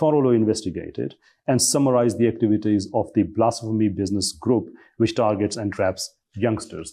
thoroughly investigated and summarized the activities of the blasphemy business group which targets and traps youngsters।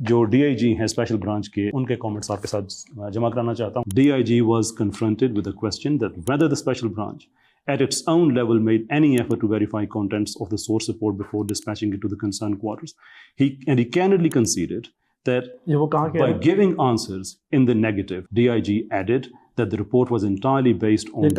جو D I جی ہیں special branch کے, ان کے comments آپ کے ساتھ جمع کرانا چاہتا ہوں. D I G was confronted with a question that whether the special branch at its own level made any effort to verify contents of the source report before dispatching it to the concerned quarters. He candidly conceded that by giving answers in the negative, DIG added that the report was entirely based on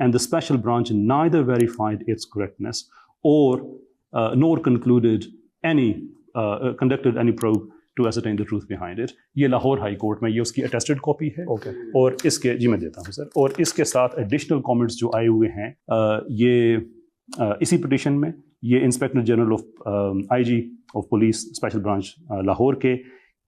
and the special branch neither verified its correctness or nor concluded conducted any probe to ascertain the truth behind it. یہ Lahore high court میں یہ اس کی attested copy ہے. اور اس کے میں دیتا ہوں سر, اور اس کے ساتھ ایڈیشنل کامنٹس جو آئے ہوئے ہیں یہ اسی پٹیشن میں, یہ inspector general of I G of police special branch Lahore کے,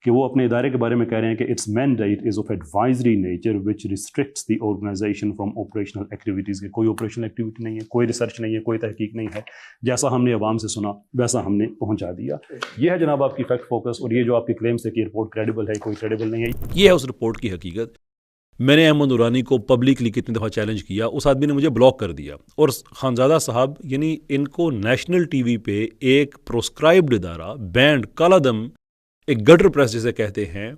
کہ وہ اپنے ادارے کے بارے میں کہہ رہے ہیں کہ it's mandate is of advisory nature which restricts the organisation from operational activities. کے کوئی آپریشنل ایکٹیویٹی نہیں ہے, کوئی ریسرچ نہیں ہے, کوئی تحقیق نہیں ہے. جیسا ہم نے عوام سے سنا ویسا ہم نے پہنچا دیا. یہ ہے جناب آپ کی فیکٹ فوکس. اور یہ جو آپ کے کلیمس ہے کہ رپورٹ کریڈیبل ہے, کوئی کریڈیبل نہیں ہے, یہ ہے اس رپورٹ کی حقیقت. میں نے احمد نورانی کو پبلکلی کتنی دفعہ چیلنج کیا, اس آدمی نے مجھے بلاک کر دیا. اور خانزادہ صاحب یعنی ان کو نیشنل ٹی وی پہ ایک پروسکرائبڈ ادارہ, بینڈ, کالا دم, ایک گٹر پریس جسے کہتے ہیں,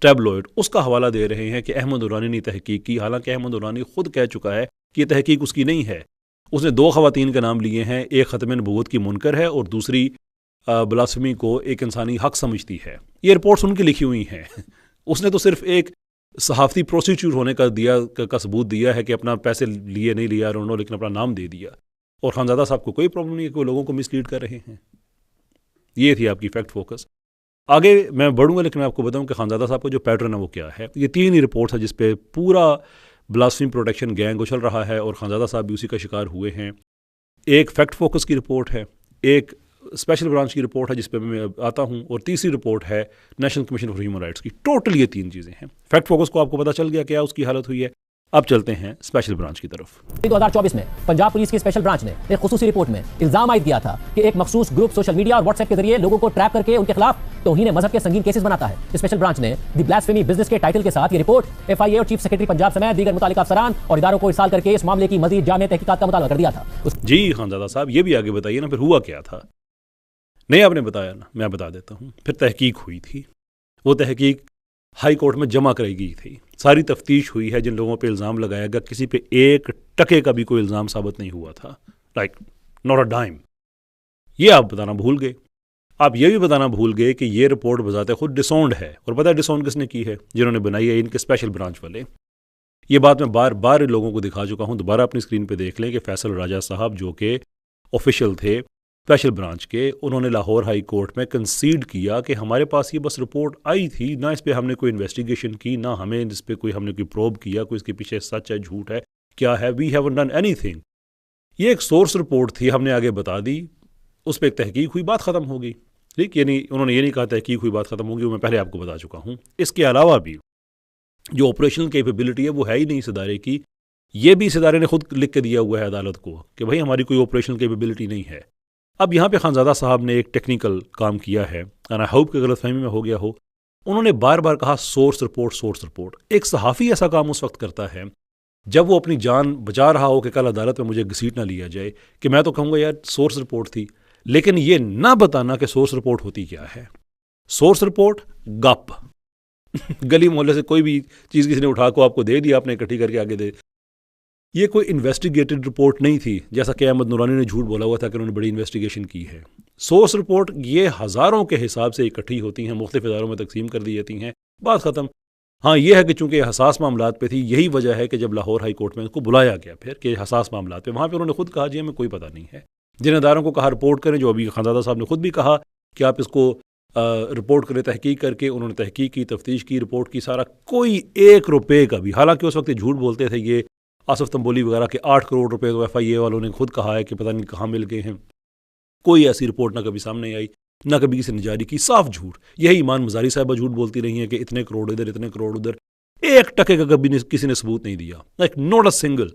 ٹیبلوئڈ, اس کا حوالہ دے رہے ہیں کہ احمد نورانی نے تحقیق کی. حالانکہ احمد نورانی خود کہہ چکا ہے کہ یہ تحقیق اس کی نہیں ہے. اس نے 2 خواتین کے نام لیے ہیں, ایک ختم نبوت کی منکر ہے اور دوسری بلاسفمی کو ایک انسانی حق سمجھتی ہے. یہ رپورٹس ان کی لکھی ہوئی ہیں. اس نے تو صرف ایک صحافتی پروسیکیوٹ ہونے کا ثبوت دیا ہے کہ اپنا پیسے لیے نہیں لیا انہوں نے, لیکن اپنا نام دے دیا. اور خانزادہ صاحب کو کوئی پرابلم نہیں ہے کہ وہ لوگوں کو مس لیڈ کر رہے ہیں. یہ تھی آپ کی فیکٹ فوکس. آگے میں بڑھوں گا, لیکن میں آپ کو بتاؤں کہ خانزادہ صاحب کا جو پیٹرن ہے وہ کیا ہے. یہ 3 ہی رپورٹس ہیں جس پہ پورا بلاسفمی پروٹیکشن گینگ اچھل رہا ہے, اور خانزادہ صاحب بھی اسی کا شکار ہوئے ہیں. ایک فیکٹ فوکس کی رپورٹ ہے, ایک اسپیشل برانچ کی رپورٹ ہے جس پہ میں آتا ہوں, اور تیسری رپورٹ ہے national commission for human rights کی. ٹوٹل یہ 3 چیزیں ہیں. فیکٹ فوکس کو آپ کو پتہ چل گیا کیا اس کی حالت ہوئی ہے. اب چلتے ہیں اسپیشل برانچ کی طرف. 2024 میں پنجاب پولیس کی اسپیشل برانچ نے ایک خصوصی رپورٹ میں الزام عائد کیا تھا کہ ایک مخصوص گروپ سوشل میڈیا اور واٹس ایپ کے ذریعے لوگوں کو ٹریپ کر کے ان کے خلاف توہین مذہب کے سنگین کیسز بناتا ہے. اسپیشل برانچ نے دی بلاسفیمی بزنس کے ٹائٹل کے ساتھ یہ رپورٹ FIA اور چیف سیکرٹری پنجاب سمیت دیگر متعلقہ افسران اور اداروں کو ارسال کر کے اس معاملے کی مزید جامع تحقیقات کا مطالبہ کر دیا تھا. جی خانزادہ صاحب, یہ بھی آگے بتائیے نا, پھر ہوا کیا تھا. نہیں آپ نے بتایا نا, میں بتا دیتا ہوں. پھر تحقیق ہوئی تھی, وہ تحقیق ہائی کورٹ میں جمع کرائی گئی تھی. ساری تفتیش ہوئی ہے. جن لوگوں پہ الزام لگایا گیا کسی پہ 1 ٹکے کا بھی کوئی الزام ثابت نہیں ہوا تھا. Like not a ڈائم. یہ آپ بتانا بھول گئے. آپ یہ بھی بتانا بھول گئے کہ یہ رپورٹ بذات خود ڈساؤنڈ ہے. اور پتہ ہے ڈساؤنڈ کس نے کی ہے؟ جنہوں نے بنائی ہے ان کے اسپیشل برانچ والے. یہ بات میں بار بار لوگوں کو دکھا چکا ہوں. دوبارہ اپنی اسکرین پہ دیکھ لیں کہ فیصل راجہ صاحب جو کہ آفیشیل تھے اسپیشل برانچ کے, انہوں نے لاہور ہائی کورٹ میں کنسیڈ کیا کہ ہمارے پاس یہ بس رپورٹ آئی تھی, نہ اس پہ ہم نے کوئی انویسٹیگیشن کی, نہ ہمیں اس پہ ہم نے کوئی پروب کیا, کوئی اس کے پیچھے سچ ہے جھوٹ ہے کیا ہے. وی ہیو ڈن اینی تھنگ. یہ ایک سورس رپورٹ تھی, ہم نے آگے بتا دی, اس پہ ایک تحقیق ہوئی, بات ختم ہو گئی. ٹھیک, یعنی انہوں نے یہ نہیں کہا تحقیق ہوئی بات ختم ہوگی, وہ میں پہلے آپ کو بتا چکا ہوں. اس کے علاوہ بھی جو آپریشنل کیپیبلٹی ہے وہ ہے ہی نہیں اس ادارے کی. یہ بھی اس ادارے نے خود لکھ کے دیا ہوا ہے عدالت کو کہ بھائی ہماری کوئی آپریشنل کیپیبلٹی نہیں ہے. اب یہاں پہ خانزادہ صاحب نے ایک ٹیکنیکل کام کیا ہے, and I hope کہ غلط فہمی میں ہو گیا ہو. انہوں نے بار بار کہا سورس رپورٹ, سورس رپورٹ. ایک صحافی ایسا کام اس وقت کرتا ہے جب وہ اپنی جان بچا رہا ہو کہ کل عدالت میں مجھے گھسیٹ نہ لیا جائے, کہ میں تو کہوں گا یار سورس رپورٹ تھی, لیکن یہ نہ بتانا کہ سورس رپورٹ ہوتی کیا ہے. سورس رپورٹ گپ گلی محلے سے کوئی بھی چیز کسی نے اٹھا کو آپ کو دے دیا, آپ نے اکٹھی کر کے آگے دے. یہ کوئی انویسٹیگیٹڈ رپورٹ نہیں تھی جیسا کہ احمد نورانی نے جھوٹ بولا ہوا تھا کہ انہوں نے بڑی انویسٹیگیشن کی ہے. سورس رپورٹ یہ ہزاروں کے حساب سے اکٹھی ہوتی ہیں, مختلف اداروں میں تقسیم کر دی جاتی ہیں, بات ختم. ہاں یہ ہے کہ چونکہ حساس معاملات پہ تھی, یہی وجہ ہے کہ جب لاہور ہائی کورٹ میں ان کو بلایا گیا پھر کہ حساس معاملات پہ, وہاں پہ انہوں نے خود کہا جی ہمیں کوئی پتہ نہیں ہے. جن اداروں کو کہا رپورٹ کریں, جو ابھی خانزادہ صاحب نے خود بھی کہا کہ آپ اس کو رپورٹ کریں, تحقیق کر کے, انہوں نے تحقیق کی, تفتیش کی, رپورٹ کی, سارا, کوئی 1 روپے کا بھی. حالانکہ اس وقت یہ جھوٹ بولتے تھے یہ آصف تنبولی وغیرہ کے 8 کروڑ روپے تو FIA والوں نے خود کہا ہے کہ پتہ نہیں کہاں مل گئے ہیں. کوئی ایسی رپورٹ نہ کبھی سامنے آئی, نہ کبھی کسی نے جاری کی, صاف جھوٹ. یہی ایمان مزاری صاحبہ جھوٹ بولتی رہی ہیں کہ اتنے کروڑ ادھر, اتنے کروڑ ادھر. 1 ٹکے کا کبھی کسی نے ثبوت نہیں دیا, لائک ناٹ اے سنگل.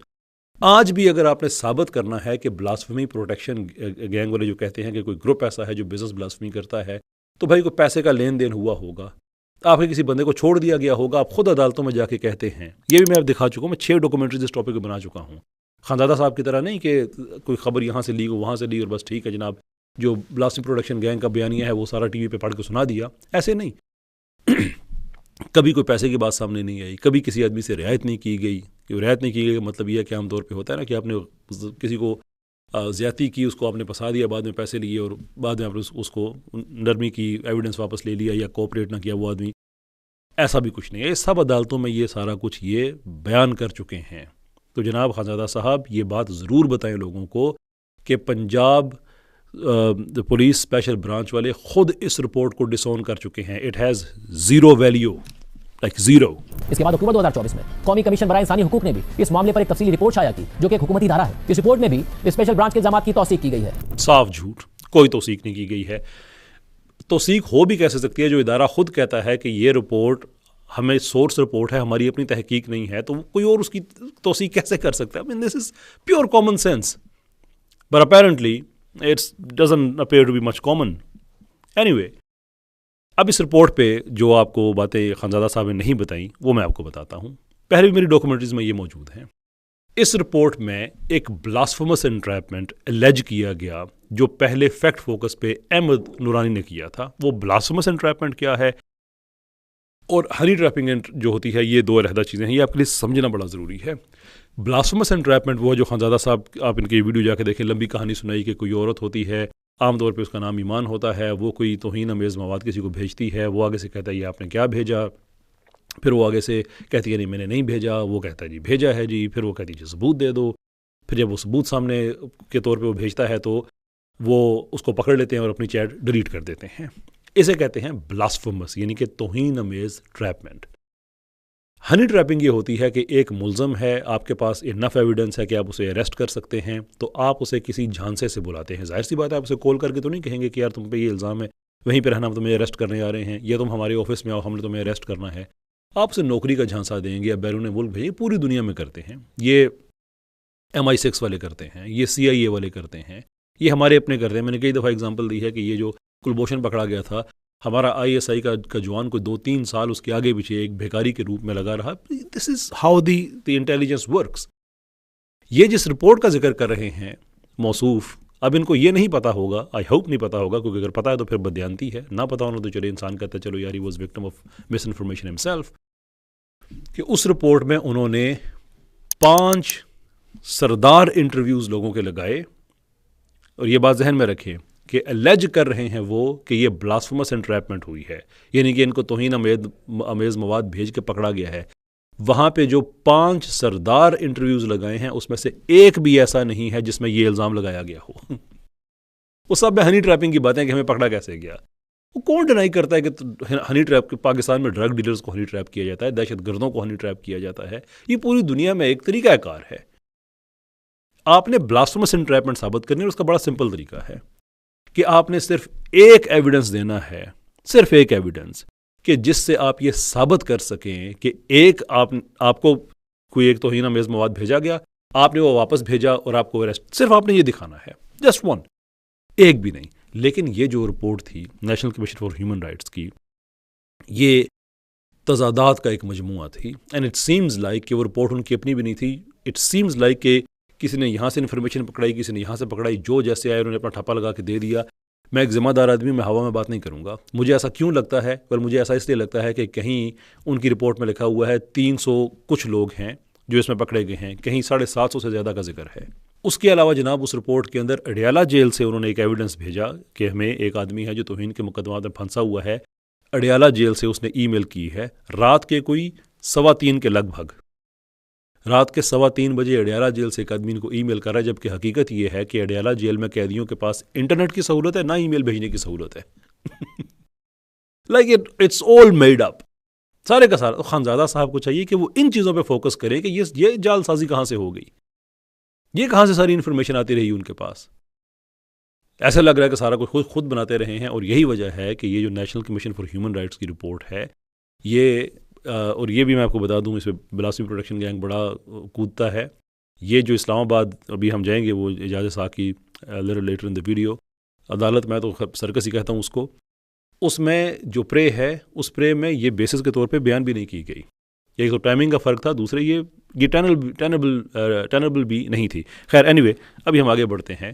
آج بھی اگر آپ نے ثابت کرنا ہے کہ بلاسفمی پروٹیکشن گینگ والے جو کہتے ہیں کہ کوئی گروپ ایسا ہے جو بزنس بلاسفمی کرتا ہے, تو بھائی کوئی پیسے کا لین دین ہوا ہوگا, آپ کے کسی بندے کو چھوڑ دیا گیا ہوگا, آپ خود عدالتوں میں جا کے کہتے ہیں. یہ بھی میں اب دکھا چکا ہوں, میں 6 ڈاکومنٹریز اس ٹاپک پہ بنا چکا ہوں. خانزادہ صاحب کی طرح نہیں کہ کوئی خبر یہاں سے لی وہاں سے لی اور بس ٹھیک ہے جناب جو بلاسفیمی پروڈکشن گینگ کا بیانیہ ہے وہ سارا ٹی وی پہ پڑھ کے سنا دیا. ایسے نہیں. کبھی کوئی پیسے کی بات سامنے نہیں آئی, کبھی کسی آدمی سے رعایت نہیں کی گئی. رعایت نہیں کی گئی مطلب یہ ہے کہ عام طور پہ ہوتا ہے نا کہ آپ نے کسی کو زیادتی کی, اس کو آپ نے پھنسا دیا, بعد میں پیسے لیے اور بعد میں آپ نے اس کو نرمی کی, ایویڈنس واپس لے لیا یا کوآپریٹ نہ کیا وہ آدمی. ایسا بھی کچھ نہیں ہے. سب عدالتوں میں یہ سارا کچھ یہ بیان کر چکے ہیں. تو جناب خانزادہ صاحب یہ بات ضرور بتائیں لوگوں کو کہ پنجاب پولیس اسپیشل برانچ والے خود اس رپورٹ کو ڈس اون کر چکے ہیں. It has zero value, like zero. اس کے بعد اکتوبر 2024 میں قومی کمیشن برائے انسانی حقوق نے بھی اس معاملے پر ایک تفصیلی رپورٹ شائع کی جو کہ ایک حکومتی ادارہ ہے. اس رپورٹ میں بھی اسپیشل برانچ کے الزامات کی توثیق کی گئی ہے. صاف جھوٹ, کوئی توثیق نہیں کی گئی ہے. توثیق ہو بھی کیسے سکتی ہے جو ادارہ خود کہتا ہے کہ یہ رپورٹ ہمیں سورس رپورٹ ہے, ہماری اپنی تحقیق نہیں ہے, تو کوئی اور اس کی توثیق کیسے کر سکتا ہے؟ I mean, this is pure common sense. But apparently it doesn't appear to be much common. Anyway, اب اس رپورٹ پہ جو آپ کو باتیں خانزادہ صاحب نے نہیں بتائیں وہ میں آپ کو بتاتا ہوں. پہلے بھی میری ڈاکومنٹریز میں یہ موجود ہیں. اس رپورٹ میں ایک بلاسفیمس انٹریپمنٹ الیج کیا گیا جو پہلے فیکٹ فوکس پہ احمد نورانی نے کیا تھا. وہ بلاسفیمس انٹریپمنٹ کیا ہے اور ہنی ٹریپنگ جو ہوتی ہے, یہ دو علیحدہ چیزیں ہیں. یہ آپ کے لیے سمجھنا بڑا ضروری ہے. بلاسفیمس انٹریپمنٹ وہ جو خانزادہ صاحب آپ ان کی ویڈیو جا کے دیکھیں, لمبی کہانی سنائی کہ کوئی عورت ہوتی ہے, عام طور پہ اس کا نام ایمان ہوتا ہے, وہ کوئی توہین امیز مواد کسی کو بھیجتی ہے, وہ آگے سے کہتا ہے یہ آپ نے کیا بھیجا, پھر وہ آگے سے کہتی ہے نہیں میں نے نہیں بھیجا, وہ کہتا ہے جی بھیجا ہے جی, پھر وہ کہتی ہے جی ثبوت دے دو, پھر جب وہ ثبوت سامنے کے طور پہ وہ بھیجتا ہے تو وہ اس کو پکڑ لیتے ہیں اور اپنی چیٹ ڈیلیٹ کر دیتے ہیں. اسے کہتے ہیں بلاسفیمس, یعنی کہ توہین امیز ٹریپمنٹ. ہنی ٹریپنگ یہ ہوتی ہے کہ ایک ملزم ہے, آپ کے پاس انف ایویڈنس ہے کہ آپ اسے اریسٹ کر سکتے ہیں, تو آپ اسے کسی جھانسے سے بلاتے ہیں. ظاہر سی بات ہے آپ اسے کال کر کے تو نہیں کہیں گے کہ یار تم پہ یہ الزام ہے, وہیں پہ رہنا, ہم تمہیں اریسٹ کرنے آ رہے ہیں, یا تم ہمارے آفس میں آؤ ہم نے تمہیں اریسٹ کرنا ہے. آپ اسے نوکری کا جھانسا دیں گے یا بیرون ملک بھیجیں. پوری دنیا میں کرتے ہیں یہ, MI6 والے کرتے ہیں, یہ CIA والے کرتے ہیں, یہ ہمارے اپنے کرتے ہیں. میں نے کئی دفعہ اگزامپل دی ہے کہ یہ جو کلبھوشن پکڑا گیا تھا, ہمارا ISI کا جوان کوئی 2-3 سال اس کے آگے پیچھے ایک بھیکاری کے روپ میں لگا رہا. This is how the intelligence works. یہ جس رپورٹ کا ذکر کر رہے ہیں موصوف, اب ان کو یہ نہیں پتا ہوگا, آئی ہوپ نہیں پتا ہوگا, کیونکہ اگر پتا ہے تو پھر بدیانتی ہے, نہ پتا ہونا تو چلے انسان کہتا ہے چلو یار he was victim of miss information himself. کہ اس رپورٹ میں انہوں نے 5 سردار انٹرویوز لوگوں کے لگائے, اور یہ بات ذہن میں رکھیں کہ الیج کر رہے ہیں وہ کہ یہ بلاسفیمس انٹریپمنٹ ہوئی ہے, یعنی کہ ان کو توہین امیز مواد بھیج کے پکڑا گیا ہے. وہاں پہ جو 5 سردار انٹرویوز لگائے ہیں اس میں سے ایک بھی ایسا نہیں ہے جس میں یہ الزام لگایا گیا ہو. وہ سب میں ہنی ٹریپنگ کی باتیں کہ ہمیں پکڑا کیسے گیا. وہ کون ڈینائی کرتا ہے کہ ہنی ٹریپ, پاکستان میں ڈرگ ڈیلرز کو ہنی ٹریپ کیا جاتا ہے, دہشت گردوں کو ہنی ٹریپ کیا جاتا ہے. یہ پوری دنیا میں ایک طریقہ کار ہے. آپ نے بلاسفیمس انٹریپمنٹ ثابت کرنی ہے, اور اس کا بڑا سمپل طریقہ ہے کہ آپ نے صرف ایک ایویڈنس دینا ہے, صرف ایک ایویڈنس, کہ جس سے آپ یہ ثابت کر سکیں کہ ایک آپ کو کوئی ایک توہین امیز مواد بھیجا گیا, آپ نے وہ واپس بھیجا اور آپ کو اریسٹ, صرف آپ نے یہ دکھانا ہے, جسٹ ون, ایک بھی نہیں. لیکن یہ جو رپورٹ تھی national commission for human rights کی, یہ تضادات کا ایک مجموعہ تھی. اینڈ اٹ سیمز لائک کہ وہ رپورٹ ان کی اپنی بھی نہیں تھی. اٹ سیمز لائک کہ کسی نے یہاں سے انفارمیشن پکڑائی, کسی نے یہاں سے پکڑائی, جو جیسے آئے انہوں نے اپنا ٹھپا لگا کے دے دیا. میں ایک ذمہ دار آدمی, میں ہوا میں بات نہیں کروں گا. مجھے ایسا کیوں لگتا ہے؟ پر مجھے ایسا اس لیے لگتا ہے کہ کہیں ان کی رپورٹ میں لکھا ہوا ہے 300 کچھ لوگ ہیں جو اس میں پکڑے گئے ہیں, کہیں 750 سے زیادہ کا ذکر ہے. اس کے علاوہ جناب اس رپورٹ کے اندر اڈیالہ جیل سے انہوں نے ایک ایویڈنس بھیجا کہ ہمیں ایک آدمی ہے جو توہین کے مقدمات میں پھنسا ہوا ہے. اڈیالہ جیل سے اس نے ای میل کی ہے رات کے کوئی 3:15 کے لگ بھگ, رات کے 3:15 بجے اڈیالہ جیل سے ایک آدمی کو ای میل کر رہا ہے, جبکہ حقیقت یہ ہے کہ اڈیالہ جیل میں قیدیوں کے پاس انٹرنیٹ کی سہولت ہے, نہ ای میل بھیجنے کی سہولت ہے. Like it's all made up, سارے کا سارا. خانزادہ صاحب کو چاہیے کہ وہ ان چیزوں پہ فوکس کریں کہ یہ جال سازی کہاں سے ہو گئی, یہ کہاں سے ساری انفارمیشن آتی رہی ان کے پاس. ایسا لگ رہا ہے کہ سارا کچھ خود بناتے رہے ہیں, اور یہی وجہ ہے کہ یہ جو national commission for human rights کی رپورٹ ہے, یہ اور یہ بھی میں آپ کو بتا دوں, اس پہ بلاسفیمی پروڈکشن گینگ بڑا کودتا ہے. یہ جو اسلام آباد ابھی ہم جائیں گے, وہ اجازت ساقی little later in the video, عدالت میں تو سرکس ہی کہتا ہوں اس کو, اس میں جو پرے ہے اس پرے میں یہ بیسس کے طور پہ بیان بھی نہیں کی گئی. ایک تو ٹائمنگ کا فرق تھا, دوسرے یہ ٹینبل بھی نہیں تھی. خیر اینی وے, ابھی ہم آگے بڑھتے ہیں.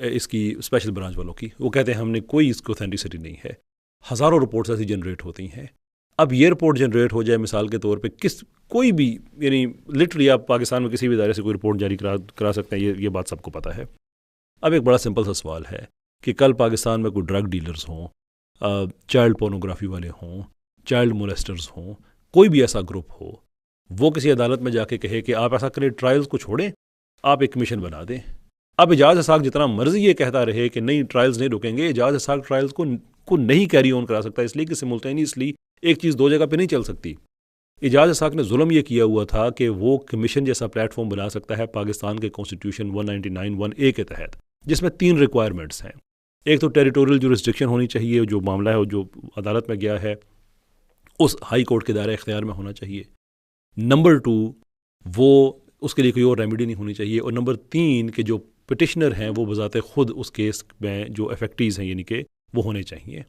اس کی اسپیشل برانچ والوں کی. وہ کہتے ہیں ہم نے کوئی اس کی اوتھینٹسٹی نہیں ہے. ہزاروں رپورٹس ایسی جنریٹ ہوتی ہیں. اب یہ رپورٹ جنریٹ ہو جائے مثال کے طور پہ کوئی بھی یعنی لٹرلی آپ پاکستان میں کسی بھی ادارے سے کوئی رپورٹ جاری کرا سکتے ہیں, یہ بات سب کو پتہ ہے. اب ایک بڑا سمپل سا سوال ہے کہ کل پاکستان میں کوئی ڈرگ ڈیلرز ہوں, چائلڈ پورنوگرافی والے ہوں, چائلڈ مولسٹرز ہوں, کوئی بھی ایسا گروپ ہو, وہ کسی عدالت میں جا کے کہے کہ آپ ایسا کریں, ٹرائلز کو چھوڑیں, آپ ایک کمیشن بنا دیں. اب اعجاز اسحاق جتنا مرضی یہ کہتا رہے کہ نہیں ٹرائلز نہیں رکیں گے, اعجاز اسحاق ٹرائلز کو نہیں کیری آن کرا سکتا, اس لیے کہ سملٹینیسلی ایک چیز دو جگہ پہ نہیں چل سکتی. اعجاز اسحاق نے ظلم یہ کیا ہوا تھا کہ وہ کمیشن جیسا پلیٹ فارم بنا سکتا ہے پاکستان کے کانسٹیٹیوشن 199(1)(a) کے تحت, جس میں 3 ریکوائرمنٹس ہیں. ایک تو ٹیریٹوریل جورسڈکشن ہونی چاہیے, جو معاملہ ہے جو عدالت میں گیا ہے اس ہائی کورٹ کے دائرہ اختیار میں ہونا چاہیے. نمبر 2 وہ اس کے لیے کوئی اور ریمیڈی نہیں ہونی چاہیے. اور نمبر 3 کہ جو پٹیشنر ہیں وہ بذات خود اس کیس میں جو افیکٹیز ہیں یعنی کہ وہ ہونے چاہیے,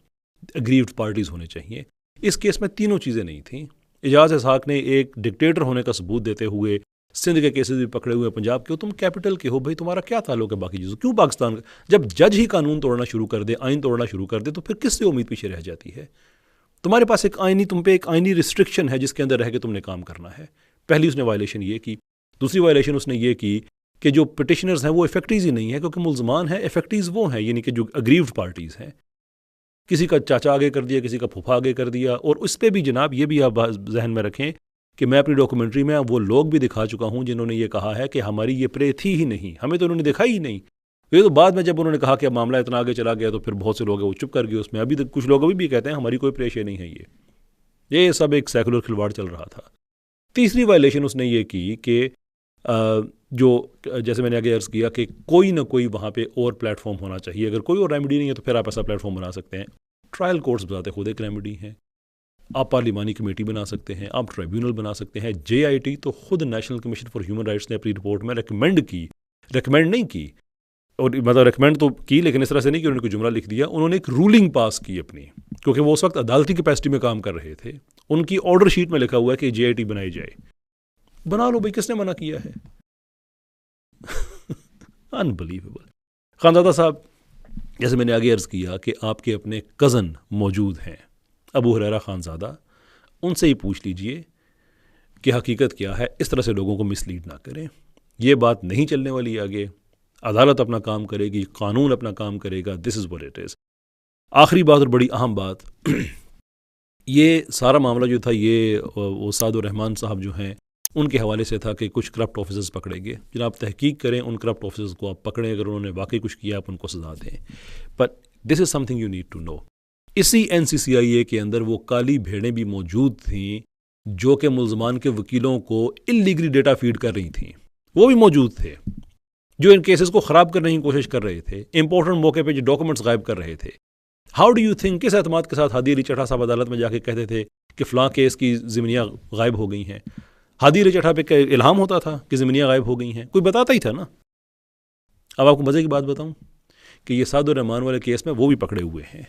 اگریوڈ پارٹیز ہونے چاہیے. اس کیس میں تینوں چیزیں نہیں تھیں. اعجاز اسحاق نے ایک ڈکٹیٹر ہونے کا ثبوت دیتے ہوئے سندھ کے کیسز بھی پکڑے ہوئے, پنجاب کے ہو, تم کیپٹل کے ہو, بھائی تمہارا کیا تعلق ہے باقی چیزوں, کیوں پاکستان کا جب جج ہی قانون توڑنا شروع کر دے, آئین توڑنا شروع کر دے, تو پھر کس سے امید پیچھے رہ جاتی ہے؟ تمہارے پاس تم پہ ایک آئینی ریسٹرکشن ہے جس کے اندر رہ کے تم نے کام کرنا ہے. پہلی اس نے وائلیشن یہ کی. دوسری وائلیشن اس نے یہ کی کہ جو پٹیشنرز ہیں وہ افیکٹیز ہی نہیں ہیں, کیونکہ ملزمان ہیں افیکٹیز وہ ہیں یعنی کہ جو اگریوڈ پارٹیز ہیں. کسی کا چاچا آگے کر دیا, کسی کا پھوپھا آگے کر دیا. اور اس پہ بھی جناب یہ بھی آپ ذہن میں رکھیں کہ میں اپنی ڈاکومنٹری میں وہ لوگ بھی دکھا چکا ہوں جنہوں نے یہ کہا ہے کہ ہماری یہ پرے تھی ہی نہیں, ہمیں تو انہوں نے دکھائی ہی نہیں. یہ تو بعد میں جب انہوں نے کہا کہ معاملہ اتنا آگے چلا گیا تو پھر بہت سے لوگ وہ چپ کر گئے اس میں. ابھی تک کچھ لوگ ابھی بھی کہتے ہیں ہماری کوئی پریشے نہیں ہے. یہ سب ایک سیکولر کھلواڑ چل رہا تھا. تیسری وائلیشن اس نے یہ کی کہ جو جیسے میں نے آگے عرض کیا کہ کوئی نہ کوئی وہاں پہ اور پلیٹ فارم ہونا چاہیے. اگر کوئی اور ریمیڈی نہیں ہے تو پھر آپ ایسا پلیٹ فارم بنا سکتے ہیں. ٹرائل کورٹس بتاتے خود ایک ریمیڈی ہیں. آپ پارلیمانی کمیٹی بنا سکتے ہیں, آپ ٹریبیونل بنا سکتے ہیں. JIT تو خود national commission for human rights نے اپنی رپورٹ میں ریکمینڈ نہیں کی, اور مطلب ریکمینڈ تو کی لیکن اس طرح سے نہیں کہ انہوں نے کوئی جملہ لکھ دیا. انہوں نے ایک رولنگ پاس کی اپنی, کیونکہ وہ اس وقت عدالتی کیپیسٹی میں کام کر رہے تھے. ان کی آرڈر شیٹ میں لکھا ہوا ہے کہ JIT بنائی جائے. بنا لو بھائی, کس نے منع کیا ہے؟ انبلیویبل. خانزادہ صاحب, جیسے میں نے آگے عرض کیا کہ آپ کے اپنے کزن موجود ہیں ابو ہریرہ خانزادہ, ان سے ہی پوچھ لیجئے کہ حقیقت کیا ہے. اس طرح سے لوگوں کو مس لیڈ نہ کریں. یہ بات نہیں چلنے والی آگے. عدالت اپنا کام کرے گی, قانون اپنا کام کرے گا. دس از واٹ اٹ از. آخری بات اور بڑی اہم بات, یہ سارا معاملہ جو تھا یہ اسعد الرحمان صاحب جو ہیں ان کے حوالے سے تھا کہ کچھ کرپٹ آفیسرز پکڑے گئے. جناب تحقیق کریں, ان کرپٹ آفیسرز کو آپ پکڑیں, اگر انہوں نے واقعی کچھ کیا آپ ان کو سزا دیں. But this is something you need to know. اسی NCCIA کے اندر وہ کالی بھیڑیں بھی موجود تھیں جو کہ ملزمان کے وکیلوں کو اللیگلی ڈیٹا فیڈ کر رہی تھیں. وہ بھی موجود تھے جو ان کیسز کو خراب کرنے کی کوشش کر رہے تھے, امپورٹنٹ موقع پہ جو ڈاکومنٹس غائب کر رہے تھے. ہاؤ ڈو یو تھنک, کس اعتماد کے ساتھ ہادی علی چٹھا صاحب عدالت میں جا کے کہتے تھے کہ فلاں کیس کی ضمنیاں غائب ہو گئی ہیں؟ ہادی علی چٹھا پہ الہام ہوتا تھا کہ ضمنیاں غائب ہو گئی ہیں؟ کوئی بتاتا ہی تھا نا. اب آپ کو مزے کی بات بتاؤں کہ یہ اسعد الرحمان والے کیس میں وہ بھی پکڑے ہوئے ہیں.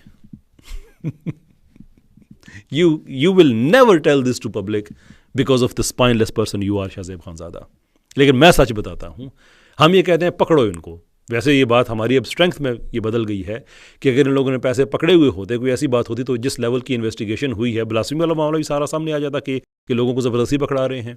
You will never tell this to public because of the spineless person you are, Shahzeb Khanzada. لیکن میں سچ بتاتا ہوں, ہم یہ کہتے ہیں پکڑو ان کو. ویسے یہ بات ہماری اب اسٹرینتھ میں یہ بدل گئی ہے کہ اگر ان لوگوں نے پیسے پکڑے ہوئے ہوتے, کوئی ایسی بات ہوتی تو جس لیول کی انویسٹیگیشن ہوئی ہے, بلاسفیمی والا معاملہ بھی سارا سامنے آ جاتا کہ لوگوں کو زبردستی پکڑا رہے ہیں.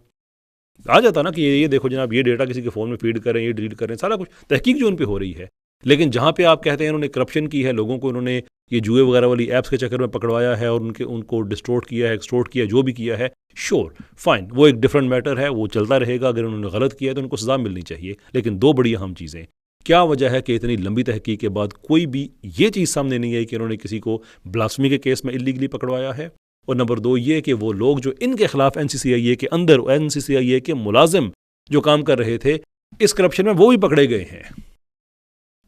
آ جاتا نا کہ یہ دیکھو جناب, یہ ڈیٹا کسی کے فون میں فیڈ کریں, یہ ڈیلیٹ کریں, سارا کچھ تحقیق جو ان پہ ہو رہی ہے. لیکن جہاں پہ آپ کہتے ہیں انہوں نے کرپشن کی ہے, لوگوں کو انہوں نے یہ جوئے وغیرہ والی ایپس کے چکر میں پکڑوایا ہے اور ان کو ڈسٹورٹ کیا ہے, ایکسٹورٹ کیا, جو بھی کیا ہے, شور فائن, وہ ایک ڈفرنٹ میٹر ہے, وہ چلتا رہے گا. اگر انہوں نے غلط کیا ہے تو ان کو سزا ملنی چاہیے. لیکن دو بڑی اہم چیزیں, کیا وجہ ہے کہ اتنی لمبی تحقیق کے بعد کوئی بھی یہ چیز سامنے نہیں آئی کہ انہوں نے کسی کو بلاسفیمی کے کیس میں اللیگلی پکڑوایا ہے؟ اور نمبر 2 یہ کہ وہ لوگ جو ان کے خلاف NCCIA کے اندر, NCCIA کے ملازم جو کام کر رہے تھے اس کرپشن میں, وہ بھی پکڑے گئے ہیں.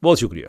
بہت شکریہ.